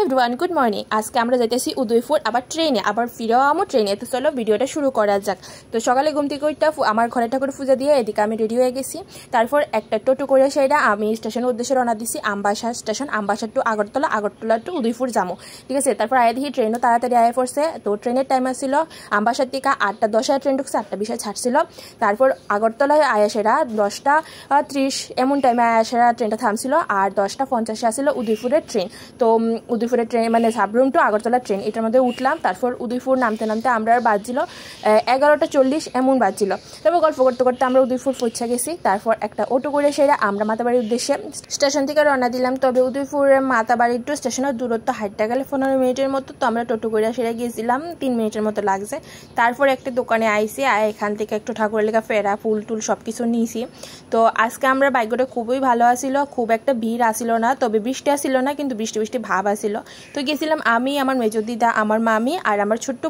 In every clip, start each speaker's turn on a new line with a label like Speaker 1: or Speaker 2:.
Speaker 1: Everyone, good morning. আজকে আমরা যাইতেছি উদয়পুর, আবার ট্রেনে, আবার ফিরেও আমো ট্রেনে। তো চলো ভিডিওটা শুরু করা যাক। তো সকালে ঘুম থেকে উঠতে আমার ঘরে ঠাকুর পূজা দিয়ে এদিকে আমি রেডি হয়ে গেছি। তারপর একটা টোটো করে সেটা আমি স্টেশনের উদ্দেশ্যে রওনা দিছি। Ambassa station, Ambassa to Agartala, Agartala to Udaipur যাবো, ঠিক আছে। তারপর আয়া দেখি ট্রেনও তাড়াতাড়ি আয়া পড়ছে। তো ট্রেনের টাইম আসছিল আমবাসার থেকে 8:10 ট্রেন ঢুকছে, 8:20 ছাড়ছিল। তারপর আগরতলায় আয়া সেরা 10:30 এমন টাইমে আয়া সেরা ট্রেনটা থামছিল, আর 10:50 আসছিল উদয়পুরের ট্রেন। তো উদয়পুরের ট্রেন মানে সাবরুম টু আগরতলা ট্রেন, এটার মধ্যে উঠলাম। তারপর উদয়পুর নামতে নামতে আমরা বাজছিল 11:40 এমন বাজছিল। তারপর গল্প করতে করতে আমরা উদয়পুর পৌঁছে গেছি। তারপর একটা অটো করে সেরা আমরা মাতাবাড়ির উদ্দেশ্যে স্টেশন থেকে রওনা দিলাম। তবে উদয়পুরের মাতাবাড়ির টু স্টেশনের দূরত্ব হাঁটতে গেলে 15 মিনিটের মতো। তো আমরা টোটো করে সেরা গিয়েছিলাম, 3 মিনিটের মতো লাগছে। তারপর একটা দোকানে আইসি, এখান থেকে একটু ঠাকুরের লেখা ফেরা ফুল টুল সব কিছু নিয়েছি। তো আজকে আমরা বাইকটা খুবই ভালো আসিল, খুব একটা ভিড় আসিল না, তবে বৃষ্টি আসিল না, কিন্তু বৃষ্টি বৃষ্টি ভাব আসিল। তো গেছিলাম আমি, আমার মেজো দিদা, আমার মামি আর আমার ছোট্ট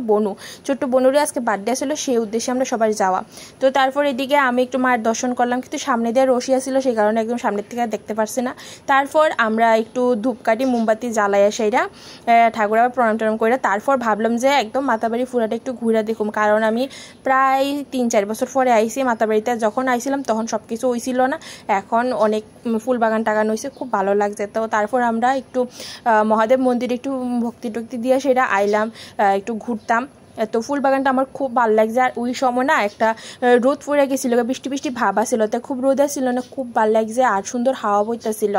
Speaker 1: বোনুরই আজকে বার্থডে আসলো, সেই উদ্দেশ্যে আমরা সবাই যাওয়া। তো তারপর এদিকে আমি একটু মায়ের দর্শন করলাম, কিন্তু সামনে দিয়ে রশি আসিল, সেই কারণে একদম সামনের থেকে দেখতে পারছি না। তারপর আমরা একটু ধূপকাঠি মোমবাতি জ্বালাইয়া সেইটা ঠাকুর আবার প্রণাম টনাম করে তারপর ভাবলাম যে একদম মাতাবাড়ি ফুরাটা একটু ঘুরে দেখুম, কারণ আমি প্রায় 3-4 বছর পরে আইসি মাতাবাড়িতে। যখন আইছিলাম তখন সব কিছু হয়েছিল না, এখন অনেক ফুল বাগান টাগান হয়েছে, খুব ভালো লাগছে। তো তারপর আমরা একটু মহাদেব মন্দিরে একটু ভক্তি টক্তি দিয়ে সেটা আইলাম, একটু ঘুরতাম। তো ফুল বাগানটা আমার খুব ভালো লাগছে। আর ওই সময় না একটা রোদ পড়ে গেছিলো, বৃষ্টি বৃষ্টি ভাব আসছিল, তো খুব রোদ আসছিল না, খুব ভালো লাগছে আর সুন্দর হাওয়া বইতেছিল।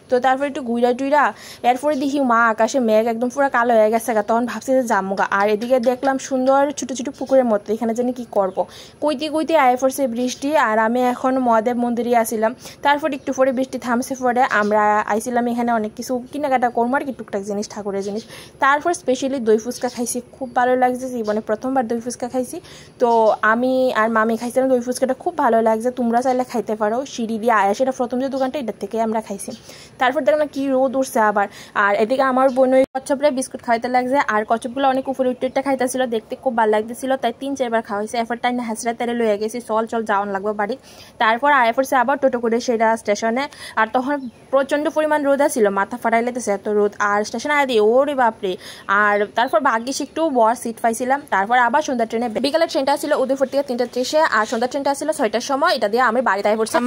Speaker 1: তো তারপর একটু ঘুরা টুইরা এরপরে দেখি মা আকাশে মেঘ একদম পুরো কালো হয়ে গেছে, তখন ভাবছি যে জামুগা। আর এদিকে দেখলাম সুন্দর ছোটো ছোটো পুকুরের মতো, এখানে জানি কি করব, কইতে আয় পড়ছে বৃষ্টি। আর আমি এখন মহাদেব মন্দিরে আসিলাম। তারপর একটু পরে বৃষ্টি থামছে, পরে আমরা আইছিলাম এখানে অনেক কিছু কেনাকাটা করবো আর কি, টুকটাক জিনিস, ঠাকুরের জিনিস। তারপর স্পেশালি দই ফুচকা খাইছি, খুব ভালো লাগছে, জীবনে প্রথমবার দই ফুচকা খাইছি। তো আমি আর মামি খাইছিলাম, দই ফুচকাটা খুব ভালো লাগছে, তোমরা চাইলে খাইতে পারো। সিঁড়ি দিয়ে আয়া সেটা প্রথম যে দোকানটা, এটার থেকে আমরা খাইছি। তারপর দেখলাম কি রোদ উঠছে আবার। আর এদিকে আমার বোন ওই কচ্ছপরে বিস্কুট খাইতে লাগছে, আর কচ্ছপগুলো অনেক উপরে উঠতে খাইতেছিল, দেখতে খুব ভালো লাগতেছিল, তাই 3-4 বার খাওয়া হয়েছে। এরপর টাইম হাসরা তেলে লয়ে গেছি, চল যাওয়ান লাগবে বাড়ি। তারপর আয়া পড়ছে আবার টোটো করে সেটা স্টেশনে। আর তখন প্রচণ্ড পরিমাণ রোদ ছিল, মাথা ফাটাই লেতেছে এত রোদ। আর স্টেশনে আয়া দিয়ে ওরে বাপরে। আর তারপর ভাগ্যিস একটু বড় সিট পাইছিলাম। তারপর আবার সন্ধ্যা ট্রেনে, বিকালের ট্রেনটা ছিল উদয়পুর থেকে 3:30, আর সন্ধ্যা ট্রেনটা ছিল 6টার সময়। এটা দিয়ে আমি বাড়িতে আয় পড়ছিলাম।